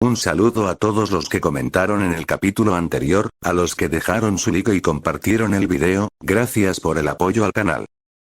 Un saludo a todos los que comentaron en el capítulo anterior, a los que dejaron su like y compartieron el video, gracias por el apoyo al canal.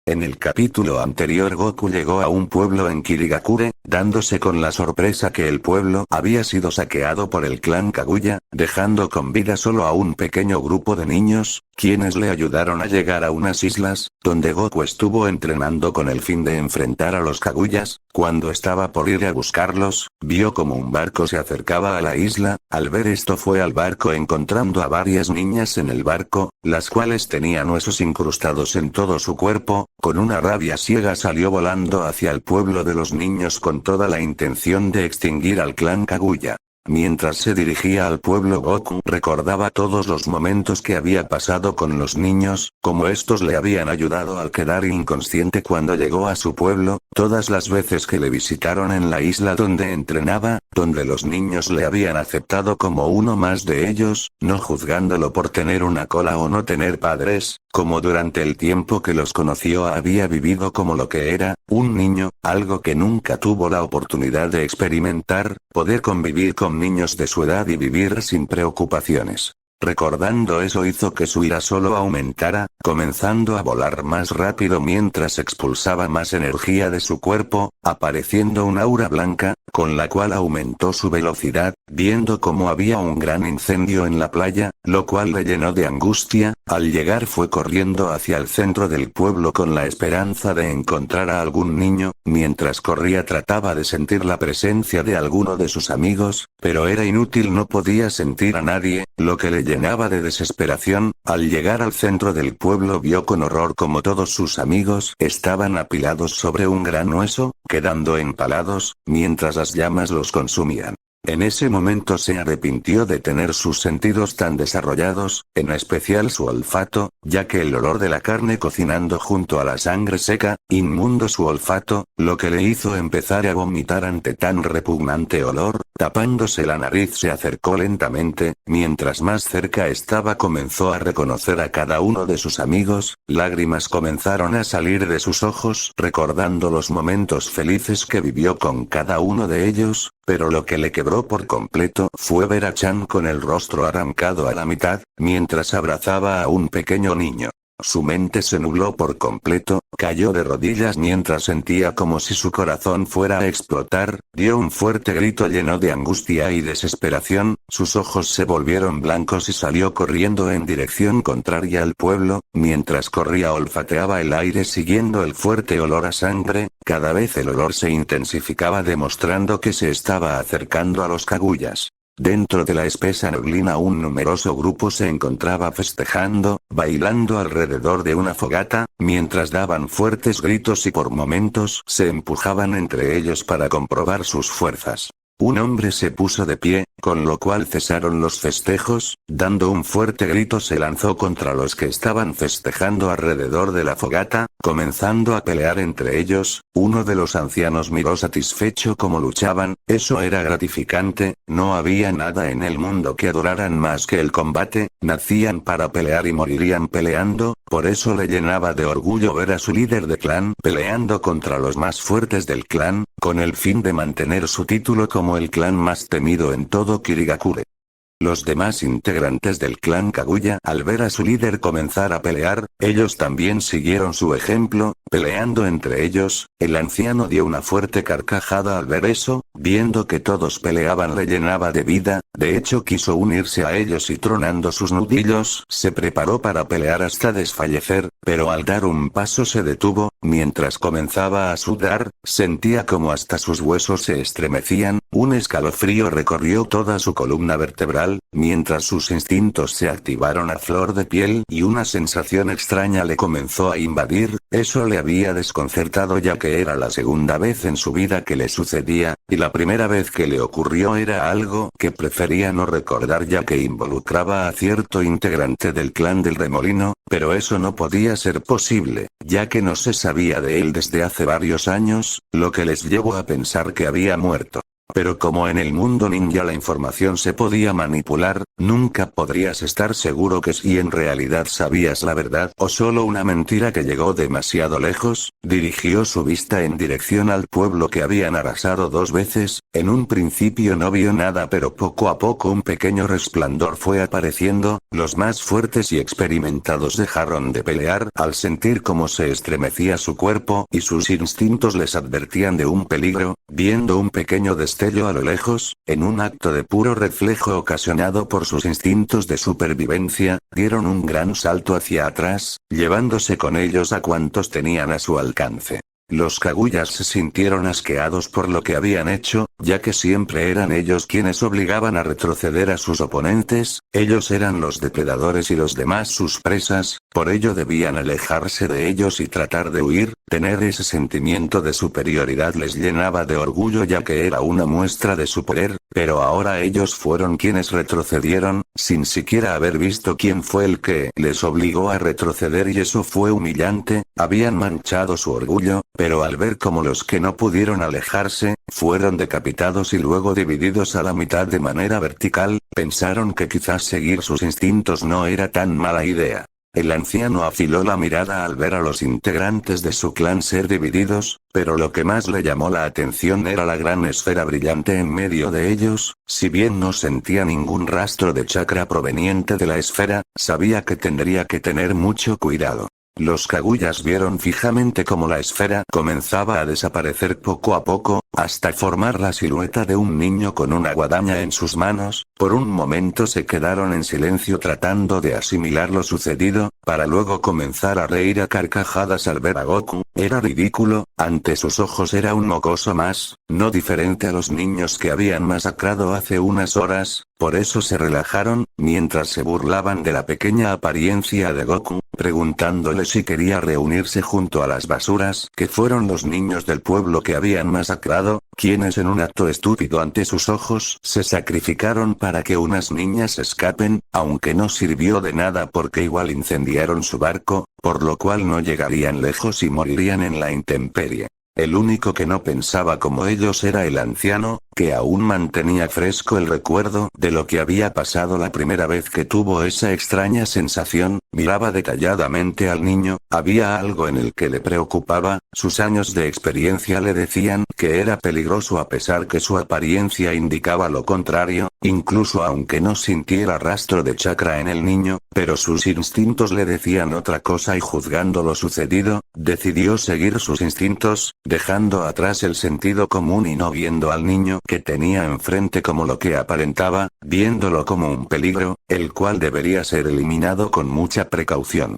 En el capítulo anterior Goku llegó a un pueblo en Kirigakure, dándose con la sorpresa que el pueblo había sido saqueado por el clan Kaguya, dejando con vida solo a un pequeño grupo de niños, quienes le ayudaron a llegar a unas islas, donde Goku estuvo entrenando con el fin de enfrentar a los Kaguyas. Cuando estaba por ir a buscarlos, vio como un barco se acercaba a la isla. Al ver esto fue al barco encontrando a varias niñas en el barco, las cuales tenían huesos incrustados en todo su cuerpo. Con una rabia ciega salió volando hacia el pueblo de los niños con toda la intención de extinguir al clan Kaguya. Mientras se dirigía al pueblo, Goku recordaba todos los momentos que había pasado con los niños, como estos le habían ayudado al quedar inconsciente cuando llegó a su pueblo, todas las veces que le visitaron en la isla donde entrenaba, donde los niños le habían aceptado como uno más de ellos, no juzgándolo por tener una cola o no tener padres, como durante el tiempo que los conoció había vivido como lo que era, un niño, algo que nunca tuvo la oportunidad de experimentar, poder convivir con niños de su edad y vivir sin preocupaciones. Recordando eso hizo que su ira solo aumentara, comenzando a volar más rápido mientras expulsaba más energía de su cuerpo, apareciendo un aura blanca, con la cual aumentó su velocidad, viendo como había un gran incendio en la playa, lo cual le llenó de angustia. Al llegar fue corriendo hacia el centro del pueblo con la esperanza de encontrar a algún niño. Mientras corría trataba de sentir la presencia de alguno de sus amigos, pero era inútil, no podía sentir a nadie, lo que le llenaba de desesperación. Al llegar al centro del pueblo vio con horror como todos sus amigos estaban apilados sobre un gran hueso, quedando empalados, mientras las llamas los consumían. En ese momento se arrepintió de tener sus sentidos tan desarrollados, en especial su olfato, ya que el olor de la carne cocinando junto a la sangre seca, inmundo su olfato, lo que le hizo empezar a vomitar ante tan repugnante olor. Tapándose la nariz se acercó lentamente, mientras más cerca estaba comenzó a reconocer a cada uno de sus amigos, lágrimas comenzaron a salir de sus ojos recordando los momentos felices que vivió con cada uno de ellos, pero lo que le quebró por completo fue ver a Chan con el rostro arrancado a la mitad, mientras abrazaba a un pequeño niño. Su mente se nubló por completo, cayó de rodillas mientras sentía como si su corazón fuera a explotar, dio un fuerte grito lleno de angustia y desesperación, sus ojos se volvieron blancos y salió corriendo en dirección contraria al pueblo. Mientras corría olfateaba el aire siguiendo el fuerte olor a sangre, cada vez el olor se intensificaba demostrando que se estaba acercando a los Kaguyas. Dentro de la espesa neblina un numeroso grupo se encontraba festejando, bailando alrededor de una fogata, mientras daban fuertes gritos y por momentos se empujaban entre ellos para comprobar sus fuerzas. Un hombre se puso de pie, con lo cual cesaron los festejos, dando un fuerte grito se lanzó contra los que estaban festejando alrededor de la fogata, comenzando a pelear entre ellos. Uno de los ancianos miró satisfecho cómo luchaban, eso era gratificante, no había nada en el mundo que adoraran más que el combate, nacían para pelear y morirían peleando, por eso le llenaba de orgullo ver a su líder de clan peleando contra los más fuertes del clan, con el fin de mantener su título como el clan más temido en todo Kirigakure. Los demás integrantes del clan Kaguya al ver a su líder comenzar a pelear, ellos también siguieron su ejemplo, peleando entre ellos. El anciano dio una fuerte carcajada al ver eso, viendo que todos peleaban le llenaba de vida, de hecho quiso unirse a ellos y tronando sus nudillos se preparó para pelear hasta desfallecer, pero al dar un paso se detuvo, mientras comenzaba a sudar, sentía como hasta sus huesos se estremecían, un escalofrío recorrió toda su columna vertebral, mientras sus instintos se activaron a flor de piel y una sensación extraña le comenzó a invadir. Eso le había desconcertado ya que era la segunda vez en su vida que le sucedía, y la primera vez que le ocurrió era algo que prefería no recordar ya que involucraba a cierto integrante del clan del Remolino, pero eso no podía ser posible, ya que no se sabía de él desde hace varios años, lo que les llevó a pensar que había muerto. Pero como en el mundo ninja la información se podía manipular, nunca podrías estar seguro que si en realidad sabías la verdad o solo una mentira que llegó demasiado lejos. Dirigió su vista en dirección al pueblo que habían arrasado 2 veces. En un principio no vio nada, pero poco a poco un pequeño resplandor fue apareciendo. Los más fuertes y experimentados dejaron de pelear al sentir cómo se estremecía su cuerpo y sus instintos les advertían de un peligro. Viendo un pequeño destello a lo lejos, en un acto de puro reflejo ocasionado por sus instintos de supervivencia, dieron un gran salto hacia atrás, llevándose con ellos a cuantos tenían a su alcance. Los Kaguyas se sintieron asqueados por lo que habían hecho, ya que siempre eran ellos quienes obligaban a retroceder a sus oponentes. Ellos eran los depredadores y los demás sus presas, por ello debían alejarse de ellos y tratar de huir. Tener ese sentimiento de superioridad les llenaba de orgullo, ya que era una muestra de su poder, pero ahora ellos fueron quienes retrocedieron, sin siquiera haber visto quién fue el que les obligó a retroceder, y eso fue humillante. Habían manchado su orgullo, pero al ver cómo los que no pudieron alejarse, fueron decapitados y luego divididos a la mitad de manera vertical, pensaron que quizás seguir sus instintos no era tan mala idea. El anciano afiló la mirada al ver a los integrantes de su clan ser divididos, pero lo que más le llamó la atención era la gran esfera brillante en medio de ellos. Si bien no sentía ningún rastro de chakra proveniente de la esfera, sabía que tendría que tener mucho cuidado. Los Kaguyas vieron fijamente cómo la esfera comenzaba a desaparecer poco a poco, hasta formar la silueta de un niño con una guadaña en sus manos. Por un momento se quedaron en silencio tratando de asimilar lo sucedido, para luego comenzar a reír a carcajadas al ver a Goku. Era ridículo, ante sus ojos era un mocoso más, no diferente a los niños que habían masacrado hace unas horas. Por eso se relajaron, mientras se burlaban de la pequeña apariencia de Goku, preguntándole si quería reunirse junto a las basuras que fueron los niños del pueblo que habían masacrado, quienes en un acto estúpido ante sus ojos se sacrificaron para que unas niñas escapen, aunque no sirvió de nada porque igual incendiaron su barco, por lo cual no llegarían lejos y morirían en la intemperie. El único que no pensaba como ellos era el anciano, que aún mantenía fresco el recuerdo de lo que había pasado la primera vez que tuvo esa extraña sensación. Miraba detalladamente al niño, había algo en el que le preocupaba. Sus años de experiencia le decían que era peligroso a pesar que su apariencia indicaba lo contrario, incluso aunque no sintiera rastro de chakra en el niño, pero sus instintos le decían otra cosa y juzgando lo sucedido, decidió seguir sus instintos, dejando atrás el sentido común y no viendo al niño que tenía enfrente como lo que aparentaba, viéndolo como un peligro, el cual debería ser eliminado con mucha precaución.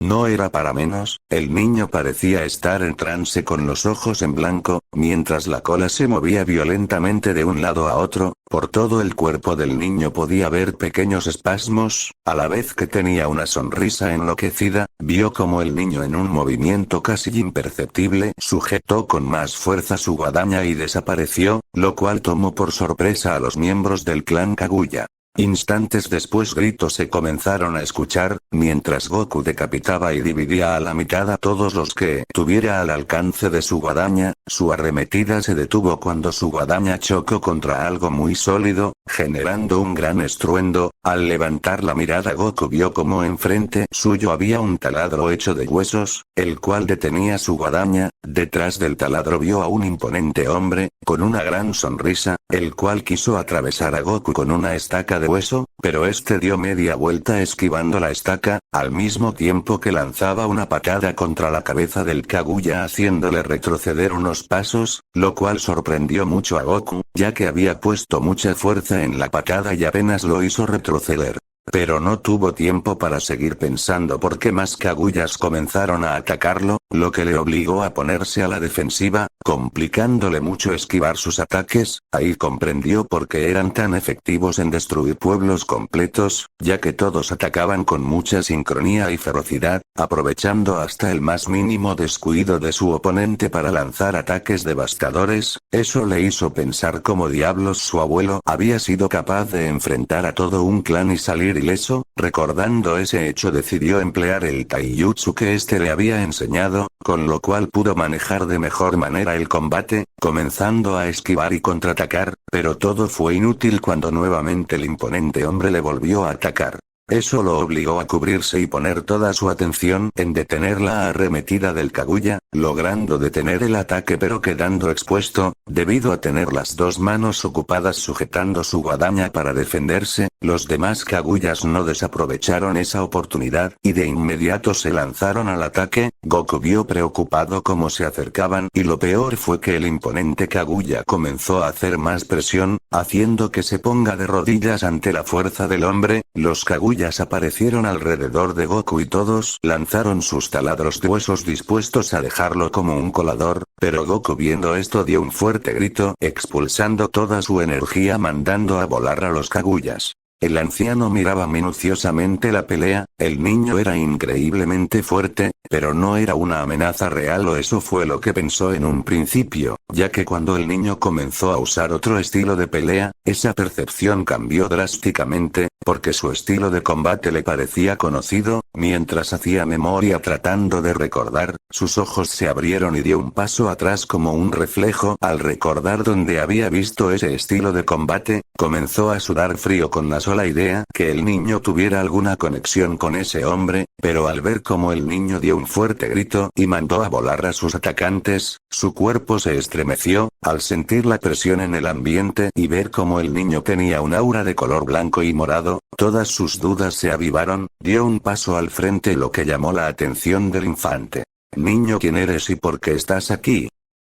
No era para menos, el niño parecía estar en trance con los ojos en blanco, mientras la cola se movía violentamente de un lado a otro. Por todo el cuerpo del niño podía ver pequeños espasmos, a la vez que tenía una sonrisa enloquecida. Vio como el niño en un movimiento casi imperceptible sujetó con más fuerza su guadaña y desapareció, lo cual tomó por sorpresa a los miembros del clan Kaguya. Instantes después gritos se comenzaron a escuchar, mientras Goku decapitaba y dividía a la mitad a todos los que tuviera al alcance de su guadaña. Su arremetida se detuvo cuando su guadaña chocó contra algo muy sólido, generando un gran estruendo. Al levantar la mirada Goku vio como enfrente suyo había un taladro hecho de huesos, el cual detenía su guadaña. Detrás del taladro vio a un imponente hombre, con una gran sonrisa, el cual quiso atravesar a Goku con una estaca de hueso, pero este dio media vuelta esquivando la estaca, al mismo tiempo que lanzaba una patada contra la cabeza del Kaguya haciéndole retroceder unos pasos, lo cual sorprendió mucho a Goku, ya que había puesto mucha fuerza en la patada y apenas lo hizo retroceder. Pero no tuvo tiempo para seguir pensando porque más Kaguyas comenzaron a atacarlo, lo que le obligó a ponerse a la defensiva, complicándole mucho esquivar sus ataques. Ahí comprendió por qué eran tan efectivos en destruir pueblos completos, ya que todos atacaban con mucha sincronía y ferocidad, aprovechando hasta el más mínimo descuido de su oponente para lanzar ataques devastadores. Eso le hizo pensar cómo diablos su abuelo había sido capaz de enfrentar a todo un clan y salir salir ileso. Recordando ese hecho decidió emplear el taijutsu que este le había enseñado, con lo cual pudo manejar de mejor manera el combate, comenzando a esquivar y contraatacar, pero todo fue inútil cuando nuevamente el imponente hombre le volvió a atacar. Eso lo obligó a cubrirse y poner toda su atención en detener la arremetida del Kaguya, logrando detener el ataque pero quedando expuesto, debido a tener las dos manos ocupadas sujetando su guadaña para defenderse. Los demás Kaguyas no desaprovecharon esa oportunidad y de inmediato se lanzaron al ataque. Goku vio preocupado cómo se acercaban y lo peor fue que el imponente Kaguya comenzó a hacer más presión, haciendo que se ponga de rodillas ante la fuerza del hombre. Los Kaguyas aparecieron alrededor de Goku y todos lanzaron sus taladros de huesos dispuestos a dejarlo como un colador, pero Goku viendo esto dio un fuerte grito, expulsando toda su energía mandando a volar a los Kaguyas. El anciano miraba minuciosamente la pelea. El niño era increíblemente fuerte, pero no era una amenaza real, o eso fue lo que pensó en un principio, ya que cuando el niño comenzó a usar otro estilo de pelea, esa percepción cambió drásticamente, porque su estilo de combate le parecía conocido. Mientras hacía memoria tratando de recordar, sus ojos se abrieron y dio un paso atrás como un reflejo al recordar donde había visto ese estilo de combate. Comenzó a sudar frío con la sola idea que el niño tuviera alguna conexión con ese hombre, pero al ver cómo el niño dio un fuerte grito y mandó a volar a sus atacantes, su cuerpo se estremeció, al sentir la presión en el ambiente y ver cómo el niño tenía un aura de color blanco y morado, todas sus dudas se avivaron. Dio un paso al frente, lo que llamó la atención del infante. Niño, ¿quién eres y por qué estás aquí?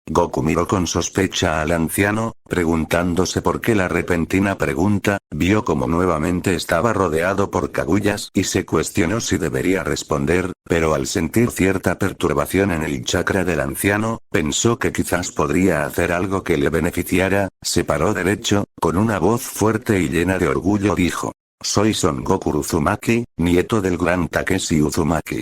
Goku miró con sospecha al anciano, preguntándose por qué la repentina pregunta. Vio como nuevamente estaba rodeado por Kaguyas y se cuestionó si debería responder, pero al sentir cierta perturbación en el chakra del anciano, pensó que quizás podría hacer algo que le beneficiara. Se paró derecho, con una voz fuerte y llena de orgullo dijo: soy Son Goku Uzumaki, nieto del gran Takeshi Uzumaki.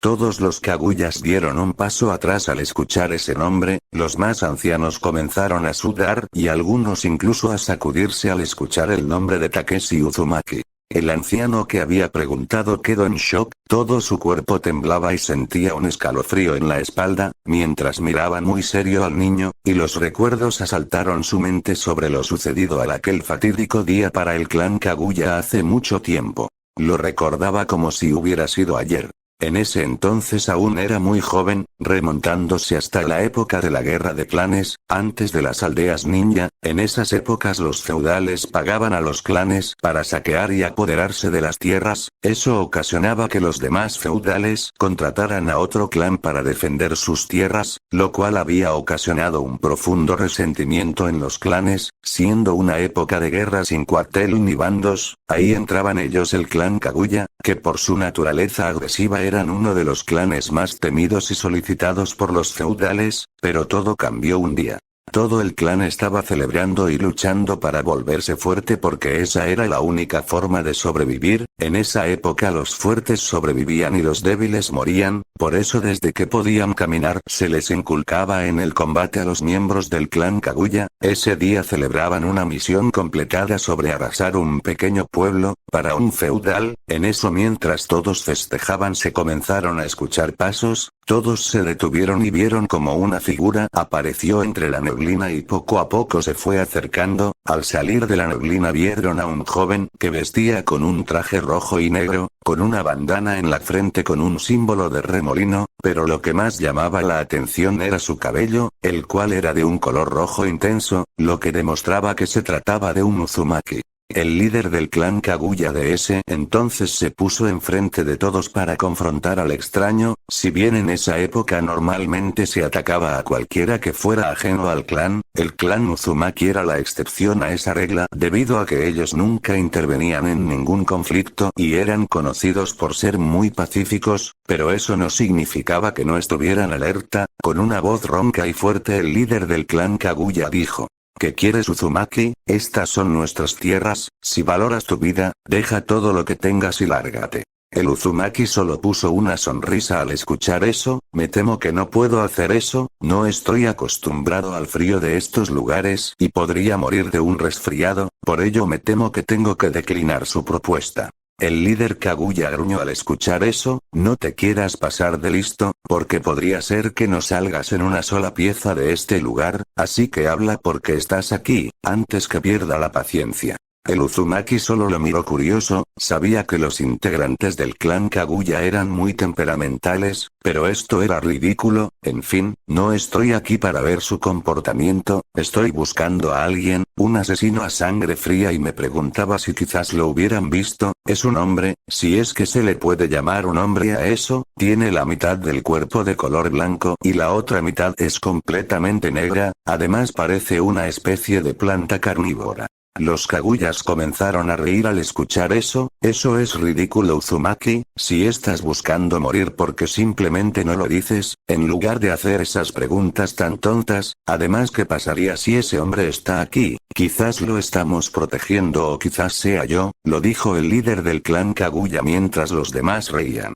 Todos los Kaguyas dieron un paso atrás al escuchar ese nombre. Los más ancianos comenzaron a sudar y algunos incluso a sacudirse al escuchar el nombre de Takeshi Uzumaki. El anciano que había preguntado quedó en shock, todo su cuerpo temblaba y sentía un escalofrío en la espalda, mientras miraba muy serio al niño, y los recuerdos asaltaron su mente sobre lo sucedido aquel fatídico día para el clan Kaguya hace mucho tiempo. Lo recordaba como si hubiera sido ayer. En ese entonces aún era muy joven, remontándose hasta la época de la guerra de clanes, antes de las aldeas ninja. En esas épocas los feudales pagaban a los clanes para saquear y apoderarse de las tierras. Eso ocasionaba que los demás feudales contrataran a otro clan para defender sus tierras, lo cual había ocasionado un profundo resentimiento en los clanes, siendo una época de guerra sin cuartel ni bandos. Ahí entraban ellos, el clan Kaguya, que por su naturaleza agresiva eran uno de los clanes más temidos y solicitados por los feudales, pero todo cambió un día. Todo el clan estaba celebrando y luchando para volverse fuerte porque esa era la única forma de sobrevivir. En esa época los fuertes sobrevivían y los débiles morían, por eso desde que podían caminar se les inculcaba en el combate a los miembros del clan Kaguya. Ese día celebraban una misión completada sobre arrasar un pequeño pueblo, para un feudal. En eso, mientras todos festejaban, se comenzaron a escuchar pasos. Todos se detuvieron y vieron como una figura apareció entre la neblina y poco a poco se fue acercando. Al salir de la neblina vieron a un joven que vestía con un traje rojo y negro, con una bandana en la frente con un símbolo de remolino, pero lo que más llamaba la atención era su cabello, el cual era de un color rojo intenso, lo que demostraba que se trataba de un Uzumaki. El líder del clan Kaguya de ese entonces se puso enfrente de todos para confrontar al extraño. Si bien en esa época normalmente se atacaba a cualquiera que fuera ajeno al clan, el clan Uzumaki era la excepción a esa regla debido a que ellos nunca intervenían en ningún conflicto y eran conocidos por ser muy pacíficos, pero eso no significaba que no estuvieran alerta. Con una voz ronca y fuerte el líder del clan Kaguya dijo: ¿qué quieres, Uzumaki? Estas son nuestras tierras. Si valoras tu vida, deja todo lo que tengas y lárgate. El Uzumaki solo puso una sonrisa al escuchar eso. Me temo que no puedo hacer eso, no estoy acostumbrado al frío de estos lugares y podría morir de un resfriado, por ello me temo que tengo que declinar su propuesta. El líder Kaguya gruñó al escuchar eso. No te quieras pasar de listo, porque podría ser que no salgas en una sola pieza de este lugar, así que habla porque estás aquí, antes que pierda la paciencia. El Uzumaki solo lo miró curioso, sabía que los integrantes del clan Kaguya eran muy temperamentales, pero esto era ridículo. En fin, no estoy aquí para ver su comportamiento, estoy buscando a alguien, un asesino a sangre fría, y me preguntaba si quizás lo hubieran visto. Es un hombre, si es que se le puede llamar un hombre a eso, tiene la mitad del cuerpo de color blanco y la otra mitad es completamente negra, además parece una especie de planta carnívora. Los Kaguyas comenzaron a reír al escuchar eso. Eso es ridículo, Uzumaki, si estás buscando morir porque simplemente no lo dices, en lugar de hacer esas preguntas tan tontas. Además, ¿qué pasaría si ese hombre está aquí? Quizás lo estamos protegiendo o quizás sea yo, lo dijo el líder del clan Kaguya mientras los demás reían.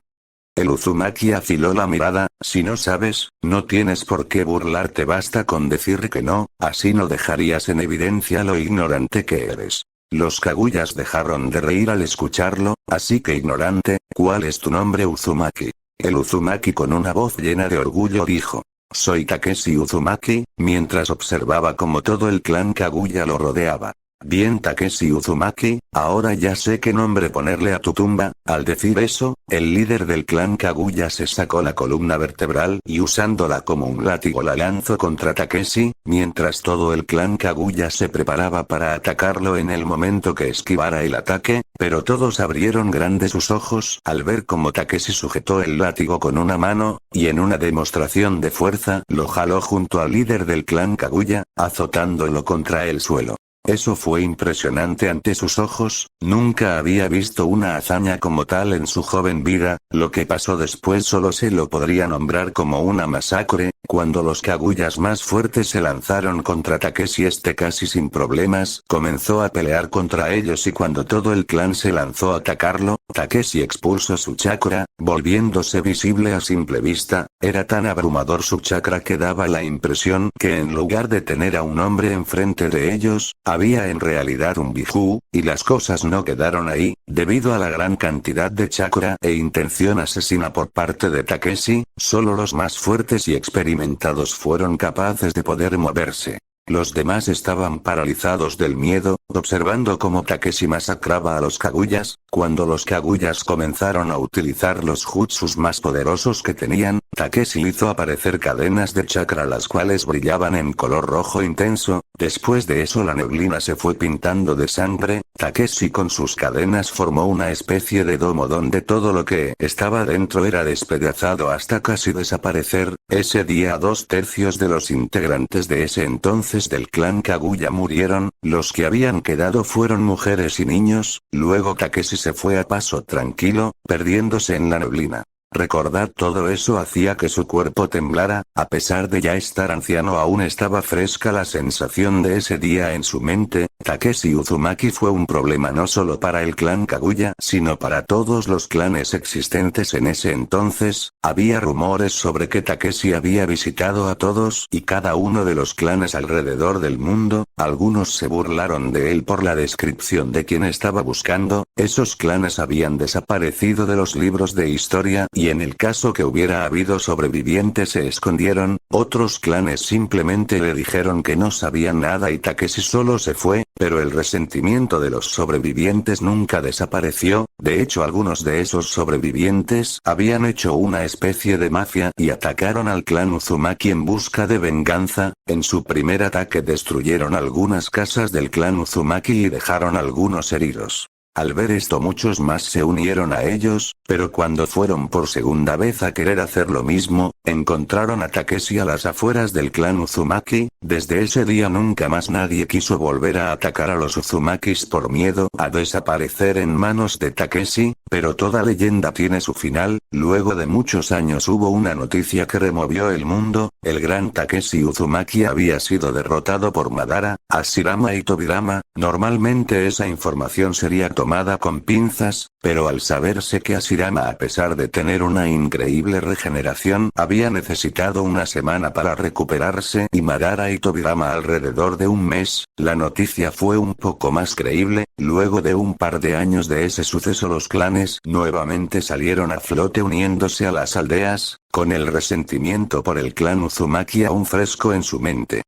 El Uzumaki afiló la mirada. Si no sabes, no tienes por qué burlarte, basta con decir que no, así no dejarías en evidencia lo ignorante que eres. Los Kaguyas dejaron de reír al escucharlo. Así que ignorante, ¿cuál es tu nombre, Uzumaki? El Uzumaki con una voz llena de orgullo dijo. Soy Takeshi Uzumaki, mientras observaba cómo todo el clan Kaguya lo rodeaba. Bien, Takeshi Uzumaki, ahora ya sé qué nombre ponerle a tu tumba. Al decir eso, el líder del clan Kaguya se sacó la columna vertebral y usándola como un látigo la lanzó contra Takeshi, mientras todo el clan Kaguya se preparaba para atacarlo en el momento que esquivara el ataque, pero todos abrieron grandes sus ojos al ver cómo Takeshi sujetó el látigo con una mano, y en una demostración de fuerza lo jaló junto al líder del clan Kaguya, azotándolo contra el suelo. Eso fue impresionante ante sus ojos, nunca había visto una hazaña como tal en su joven vida. Lo que pasó después solo se lo podría nombrar como una masacre. Cuando los Kaguyas más fuertes se lanzaron contra Takeshi, casi sin problemas comenzó a pelear contra ellos, y cuando todo el clan se lanzó a atacarlo, Takeshi expulsó su chakra, volviéndose visible a simple vista. Era tan abrumador su chakra que daba la impresión que en lugar de tener a un hombre enfrente de ellos, había en realidad un Biju, y las cosas no quedaron ahí. Debido a la gran cantidad de chakra e intención asesina por parte de Takeshi, solo los más fuertes y experimentados fueron capaces de poder moverse. Los demás estaban paralizados del miedo, observando cómo Takeshi masacraba a los Kaguyas. Cuando los Kaguyas comenzaron a utilizar los jutsus más poderosos que tenían, Takeshi hizo aparecer cadenas de chakra las cuales brillaban en color rojo intenso. Después de eso la neblina se fue pintando de sangre. Takeshi con sus cadenas formó una especie de domo donde todo lo que estaba dentro era despedazado hasta casi desaparecer. Ese día 2/3 de los integrantes de ese entonces del clan Kaguya murieron. Los que habían quedado fueron mujeres y niños. Luego Takeshi se fue a paso tranquilo, perdiéndose en la neblina. Recordar todo eso hacía que su cuerpo temblara. A pesar de ya estar anciano, aún estaba fresca la sensación de ese día en su mente. Takeshi Uzumaki fue un problema no solo para el clan Kaguya, sino para todos los clanes existentes en ese entonces. Había rumores sobre que Takeshi había visitado a todos y cada uno de los clanes alrededor del mundo. Algunos se burlaron de él por la descripción de quien estaba buscando. Esos clanes habían desaparecido de los libros de historia, y en el caso que hubiera habido sobrevivientes se escondieron. Otros clanes simplemente le dijeron que no sabían nada y Takeshi solo se fue, pero el resentimiento de los sobrevivientes nunca desapareció. De hecho, algunos de esos sobrevivientes habían hecho una especie de mafia y atacaron al clan Uzumaki en busca de venganza. En su primer ataque destruyeron algunas casas del clan Uzumaki y dejaron algunos heridos. Al ver esto muchos más se unieron a ellos, pero cuando fueron por segunda vez a querer hacer lo mismo, encontraron a Takeshi a las afueras del clan Uzumaki. Desde ese día nunca más nadie quiso volver a atacar a los Uzumakis por miedo a desaparecer en manos de Takeshi, pero toda leyenda tiene su final. Luego de muchos años hubo una noticia que removió el mundo. El gran Takeshi Uzumaki había sido derrotado por Madara. Hashirama y Tobirama. Normalmente esa información sería tomada con pinzas, pero al saberse que Hashirama, a pesar de tener una increíble regeneración, había necesitado una semana para recuperarse y Madara y Tobirama alrededor de un mes, la noticia fue un poco más creíble. Luego de un par de años de ese suceso, los clanes nuevamente salieron a flote uniéndose a las aldeas, con el resentimiento por el clan Uzumaki aún fresco en su mente.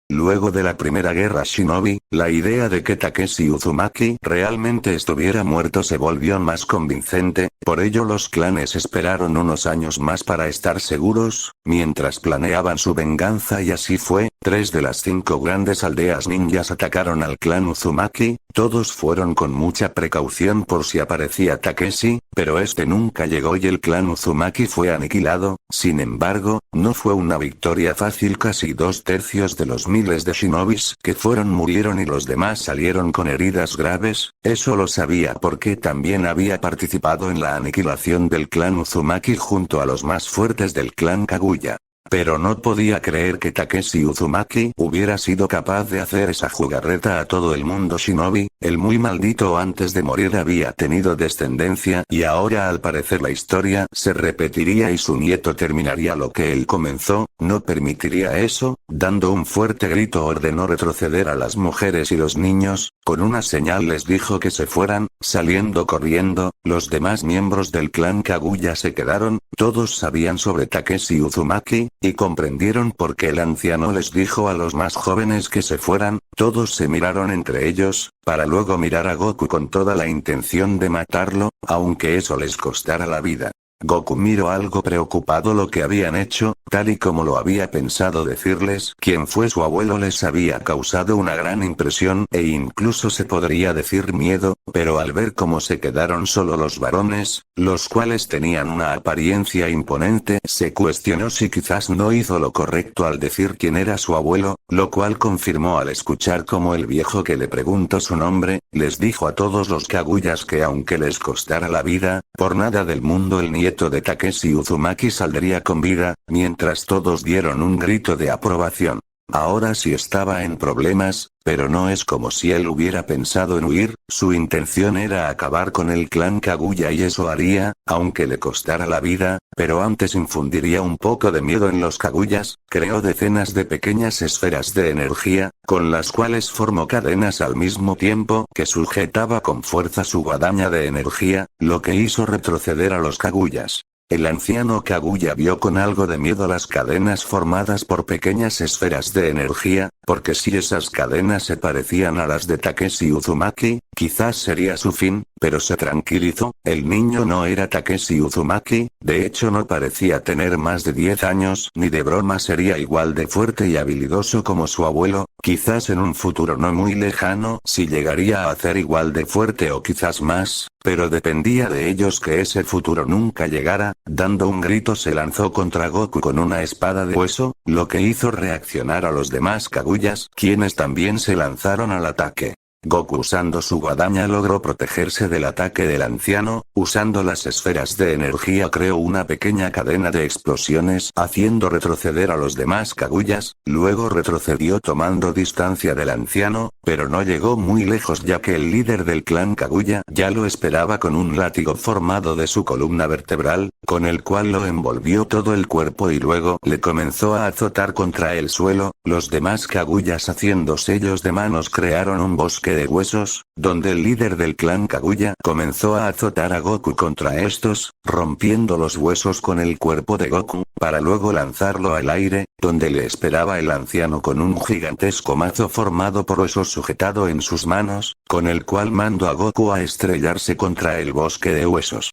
Luego de la primera guerra Shinobi, la idea de que Takeshi Uzumaki realmente estuviera muerto se volvió más convincente, por ello los clanes esperaron unos años más para estar seguros, mientras planeaban su venganza, y así fue. 3 de las 5 grandes aldeas ninjas atacaron al clan Uzumaki, todos fueron con mucha precaución por si aparecía Takeshi, pero este nunca llegó y el clan Uzumaki fue aniquilado. Sin embargo, no fue una victoria fácil, casi 2/3 de los miles de shinobis que fueron murieron y los demás salieron con heridas graves. Eso lo sabía porque también había participado en la aniquilación del clan Uzumaki junto a los más fuertes del clan Kaguya. Pero no podía creer que Takeshi Uzumaki hubiera sido capaz de hacer esa jugarreta a todo el mundo shinobi. El muy maldito antes de morir había tenido descendencia y ahora al parecer la historia se repetiría y su nieto terminaría lo que él comenzó. No permitiría eso. Dando un fuerte grito ordenó retroceder a las mujeres y los niños, con una señal les dijo que se fueran, saliendo corriendo. Los demás miembros del clan Kaguya se quedaron, todos sabían sobre Takeshi Uzumaki, y comprendieron por qué el anciano les dijo a los más jóvenes que se fueran. Todos se miraron entre ellos, para luego mirar a Goku con toda la intención de matarlo, aunque eso les costara la vida. Goku miró algo preocupado lo que habían hecho, tal y como lo había pensado decirles. Quien fue su abuelo les había causado una gran impresión e incluso se podría decir miedo, pero al ver cómo se quedaron solo los varones, los cuales tenían una apariencia imponente, se cuestionó si quizás no hizo lo correcto al decir quién era su abuelo, lo cual confirmó al escuchar cómo el viejo que le preguntó su nombre, les dijo a todos los Kaguyas que aunque les costara la vida, por nada del mundo el nieto de Takeshi Uzumaki saldría con vida, mientras todos dieron un grito de aprobación. Ahora sí estaba en problemas, pero no es como si él hubiera pensado en huir, su intención era acabar con el clan Kaguya y eso haría, aunque le costara la vida, pero antes infundiría un poco de miedo en los Kaguyas. Creó decenas de pequeñas esferas de energía, con las cuales formó cadenas al mismo tiempo que sujetaba con fuerza su guadaña de energía, lo que hizo retroceder a los Kaguyas. El anciano Kaguya vio con algo de miedo las cadenas formadas por pequeñas esferas de energía, porque si esas cadenas se parecían a las de Takeshi Uzumaki, quizás sería su fin, pero se tranquilizó. El niño no era Takeshi Uzumaki, de hecho no parecía tener más de 10 años, ni de broma sería igual de fuerte y habilidoso como su abuelo. Quizás en un futuro no muy lejano sí llegaría a hacer igual de fuerte o quizás más, pero dependía de ellos que ese futuro nunca llegara. Dando un grito se lanzó contra Goku con una espada de hueso, lo que hizo reaccionar a los demás Kaguyas, quienes también se lanzaron al ataque. Goku usando su guadaña logró protegerse del ataque del anciano, usando las esferas de energía creó una pequeña cadena de explosiones haciendo retroceder a los demás Kaguyas, luego retrocedió tomando distancia del anciano, pero no llegó muy lejos ya que el líder del clan Kaguya ya lo esperaba con un látigo formado de su columna vertebral, con el cual lo envolvió todo el cuerpo y luego le comenzó a azotar contra el suelo. Los demás Kaguyas haciendo sellos de manos crearon un bosque de huesos, donde el líder del clan Kaguya comenzó a azotar a Goku contra estos, rompiendo los huesos con el cuerpo de Goku, para luego lanzarlo al aire, donde le esperaba el anciano con un gigantesco mazo formado por huesos sujetado en sus manos, con el cual mandó a Goku a estrellarse contra el bosque de huesos.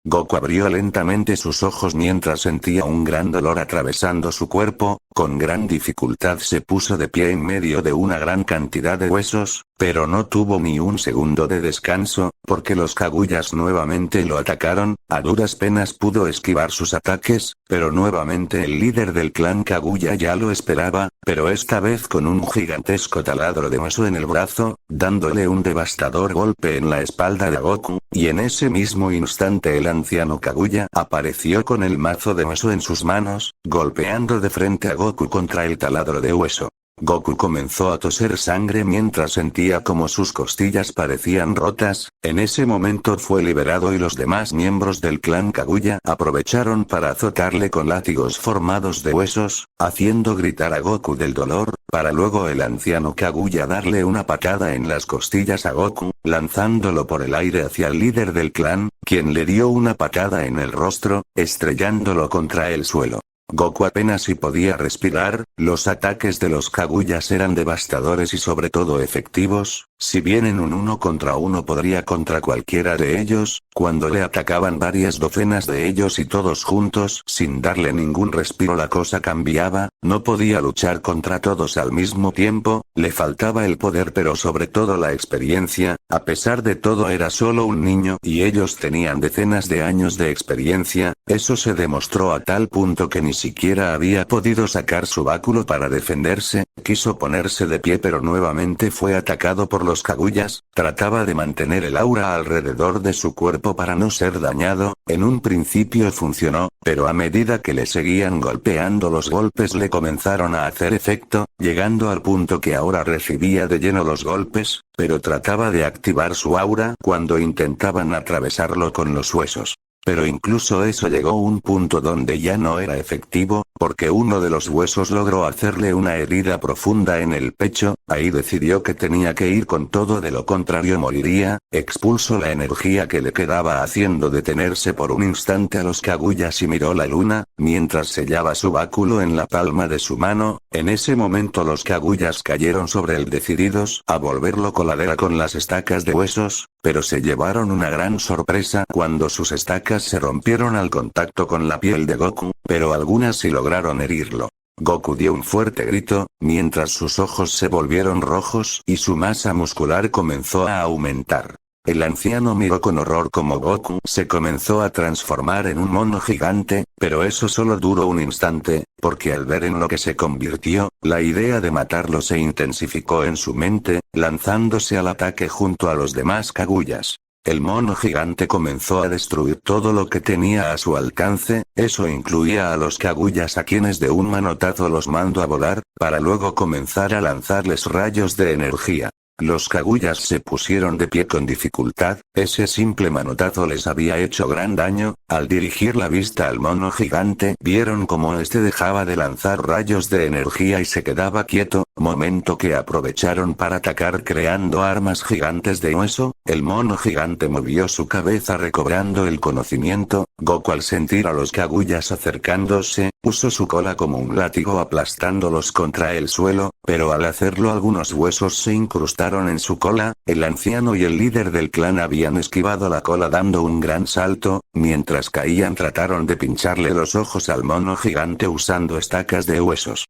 Goku abrió lentamente sus ojos mientras sentía un gran dolor atravesando su cuerpo, con gran dificultad se puso de pie en medio de una gran cantidad de huesos, pero no tuvo ni un segundo de descanso, porque los Kaguyas nuevamente lo atacaron. A duras penas pudo esquivar sus ataques, pero nuevamente el líder del clan Kaguya ya lo esperaba, pero esta vez con un gigantesco taladro de hueso en el brazo, dándole un devastador golpe en la espalda de Goku, y en ese mismo instante el anciano Kaguya apareció con el mazo de hueso en sus manos, golpeando de frente a Goku contra el taladro de hueso. Goku comenzó a toser sangre mientras sentía como sus costillas parecían rotas. En ese momento fue liberado y los demás miembros del clan Kaguya aprovecharon para azotarle con látigos formados de huesos, haciendo gritar a Goku del dolor, para luego el anciano Kaguya darle una patada en las costillas a Goku, lanzándolo por el aire hacia el líder del clan, quien le dio una patada en el rostro, estrellándolo contra el suelo. Goku apenas si podía respirar. Los ataques de los Kaguyas eran devastadores y sobre todo efectivos. Si bien en un 1 contra 1 podría contra cualquiera de ellos, cuando le atacaban varias docenas de ellos y todos juntos sin darle ningún respiro la cosa cambiaba. No podía luchar contra todos al mismo tiempo, le faltaba el poder pero sobre todo la experiencia. A pesar de todo era solo un niño y ellos tenían decenas de años de experiencia. Eso se demostró a tal punto que ni siquiera había podido sacar su báculo para defenderse. Quiso ponerse de pie pero nuevamente fue atacado por los Kaguyas. Trataba de mantener el aura alrededor de su cuerpo para no ser dañado. En un principio funcionó, pero a medida que le seguían golpeando los golpes le comenzaron a hacer efecto, llegando al punto que ahora recibía de lleno los golpes, pero trataba de activar su aura cuando intentaban atravesarlo con los huesos. Pero incluso eso llegó a un punto donde ya no era efectivo, porque uno de los huesos logró hacerle una herida profunda en el pecho. Ahí decidió que tenía que ir con todo, de lo contrario moriría. Expulsó la energía que le quedaba haciendo detenerse por un instante a los Kaguyas y miró la luna, mientras sellaba su báculo en la palma de su mano. En ese momento los Kaguyas cayeron sobre él decididos a volverlo coladera con las estacas de huesos, pero se llevaron una gran sorpresa cuando sus estacas se rompieron al contacto con la piel de Goku, pero algunas sí lograron herirlo. Goku dio un fuerte grito, mientras sus ojos se volvieron rojos y su masa muscular comenzó a aumentar. El anciano miró con horror como Goku se comenzó a transformar en un mono gigante, pero eso solo duró un instante, porque al ver en lo que se convirtió, la idea de matarlo se intensificó en su mente, lanzándose al ataque junto a los demás Kaguyas. El mono gigante comenzó a destruir todo lo que tenía a su alcance, eso incluía a los Kaguyas a quienes de un manotazo los mandó a volar, para luego comenzar a lanzarles rayos de energía. Los Kaguyas se pusieron de pie con dificultad, ese simple manotazo les había hecho gran daño. Al dirigir la vista al mono gigante vieron cómo este dejaba de lanzar rayos de energía y se quedaba quieto, momento que aprovecharon para atacar creando armas gigantes de hueso. El mono gigante movió su cabeza recobrando el conocimiento. Goku, al sentir a los Kaguyas acercándose, usó su cola como un látigo aplastándolos contra el suelo, pero al hacerlo algunos huesos se incrustaron en su cola. El anciano y el líder del clan habían esquivado la cola dando un gran salto. Mientras caían trataron de pincharle los ojos al mono gigante usando estacas de huesos.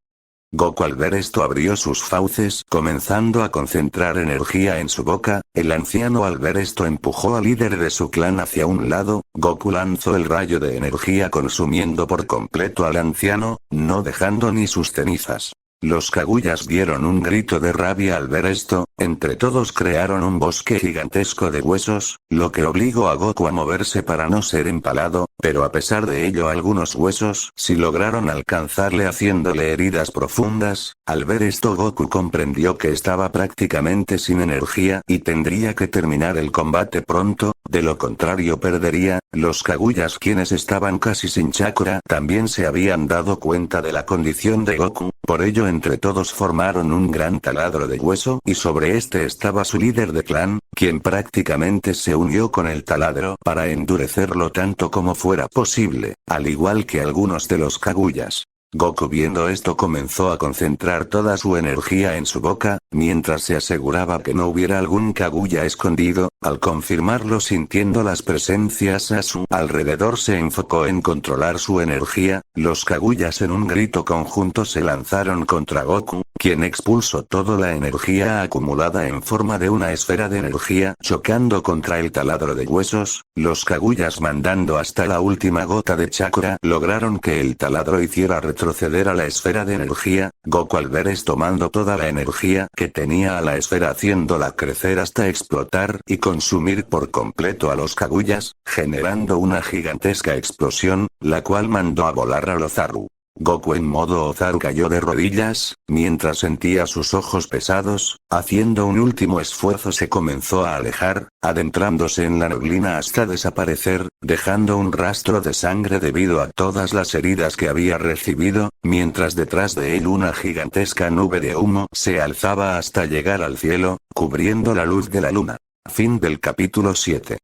Goku al ver esto abrió sus fauces comenzando a concentrar energía en su boca. El anciano al ver esto empujó al líder de su clan hacia un lado. Goku lanzó el rayo de energía consumiendo por completo al anciano, no dejando ni sus cenizas. Los Kaguyas dieron un grito de rabia al ver esto. Entre todos crearon un bosque gigantesco de huesos, lo que obligó a Goku a moverse para no ser empalado, pero a pesar de ello algunos huesos sí lograron alcanzarle haciéndole heridas profundas. Al ver esto Goku comprendió que estaba prácticamente sin energía y tendría que terminar el combate pronto, de lo contrario perdería. Los Kaguyas, quienes estaban casi sin chakra, también se habían dado cuenta de la condición de Goku, por ello entre todos formaron un gran taladro de hueso y sobre este estaba su líder de clan, quien prácticamente se unió con el taladro para endurecerlo tanto como fuera posible, al igual que algunos de los Kaguyas. Goku viendo esto comenzó a concentrar toda su energía en su boca, mientras se aseguraba que no hubiera algún Kaguya escondido. Al confirmarlo sintiendo las presencias a su alrededor se enfocó en controlar su energía. Los Kaguyas en un grito conjunto se lanzaron contra Goku, quien expulsó toda la energía acumulada en forma de una esfera de energía chocando contra el taladro de huesos. Los Kaguyas mandando hasta la última gota de chakra lograron que el taladro hiciera retroceder a la esfera de energía. Goku al ver esto mandó toda la energía que tenía a la esfera haciéndola crecer hasta explotar y consumir por completo a los Kaguyas, generando una gigantesca explosión, la cual mandó a volar a Lozaru. Goku en modo Ozaru cayó de rodillas, mientras sentía sus ojos pesados, haciendo un último esfuerzo se comenzó a alejar, adentrándose en la neblina hasta desaparecer, dejando un rastro de sangre debido a todas las heridas que había recibido, mientras detrás de él una gigantesca nube de humo se alzaba hasta llegar al cielo, cubriendo la luz de la luna. Fin del capítulo 7.